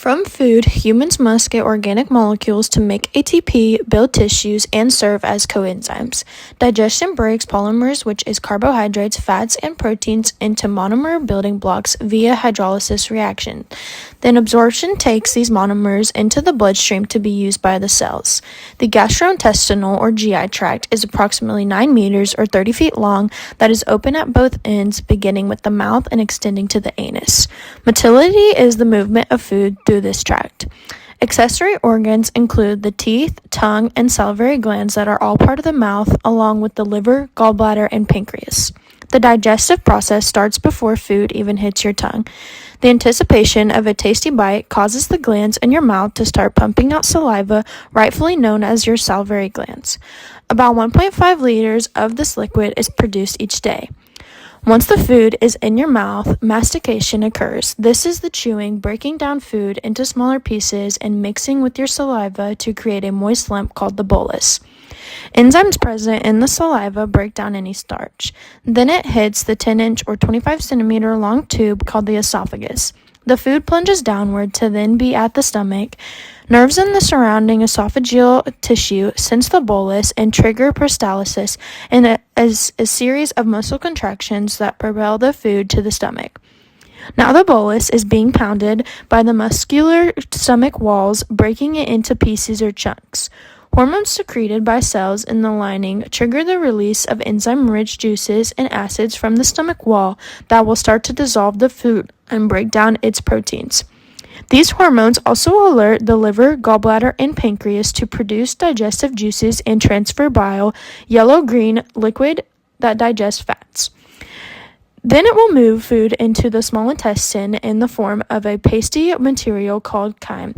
From food, humans must get organic molecules to make ATP, build tissues, and serve as coenzymes. Digestion breaks polymers, which is carbohydrates, fats, and proteins, into monomer building blocks via hydrolysis reaction. Then absorption takes these monomers into the bloodstream to be used by the cells. The gastrointestinal or GI tract is approximately 9 meters or 30 feet long that is open at both ends, beginning with the mouth and extending to the anus. Motility is the movement of food through this tract. Accessory organs include the teeth, tongue, and salivary glands that are all part of the mouth, along with the liver, gallbladder, and pancreas. The digestive process starts before food even hits your tongue. The anticipation of a tasty bite causes the glands in your mouth to start pumping out saliva, rightfully known as your salivary glands. About 1.5 liters of this liquid is produced each day. Once the food is in your mouth, mastication occurs. This is the chewing, breaking down food into smaller pieces and mixing with your saliva to create a moist lump called the bolus. Enzymes present in the saliva break down any starch. Then it hits the 10-inch or 25 centimeter long tube called the esophagus. The food plunges downward to then be at the stomach. Nerves in the surrounding esophageal tissue sense the bolus and trigger peristalsis, and as a series of muscle contractions that propel the food to the stomach. Now the bolus is being pounded by the muscular stomach walls, breaking it into pieces or chunks. Hormones secreted by cells in the lining trigger the release of enzyme-rich juices and acids from the stomach wall that will start to dissolve the food and break down its proteins. These hormones also alert the liver, gallbladder, and pancreas to produce digestive juices and transfer bile, yellow-green liquid that digests fats. Then it will move food into the small intestine in the form of a pasty material called chyme.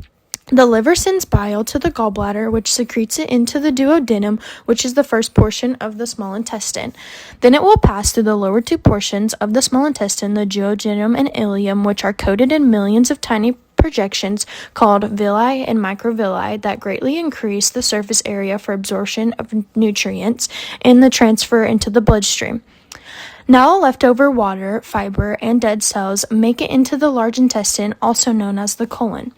The liver sends bile to the gallbladder, which secretes it into the duodenum, which is the first portion of the small intestine. Then it will pass through the lower two portions of the small intestine, the duodenum and ileum, which are coated in millions of tiny projections called villi and microvilli that greatly increase the surface area for absorption of nutrients and the transfer into the bloodstream. Now leftover water, fiber, and dead cells make it into the large intestine, also known as the colon.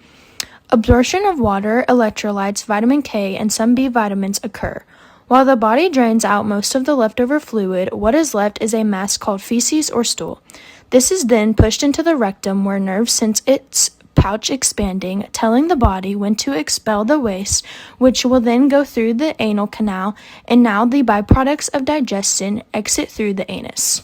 Absorption of water, electrolytes, vitamin K, and some B vitamins occur. While the body drains out most of the leftover fluid, what is left is a mass called feces or stool. This is then pushed into the rectum, where nerves sense its pouch expanding, telling the body when to expel the waste, which will then go through the anal canal, and now the byproducts of digestion exit through the anus.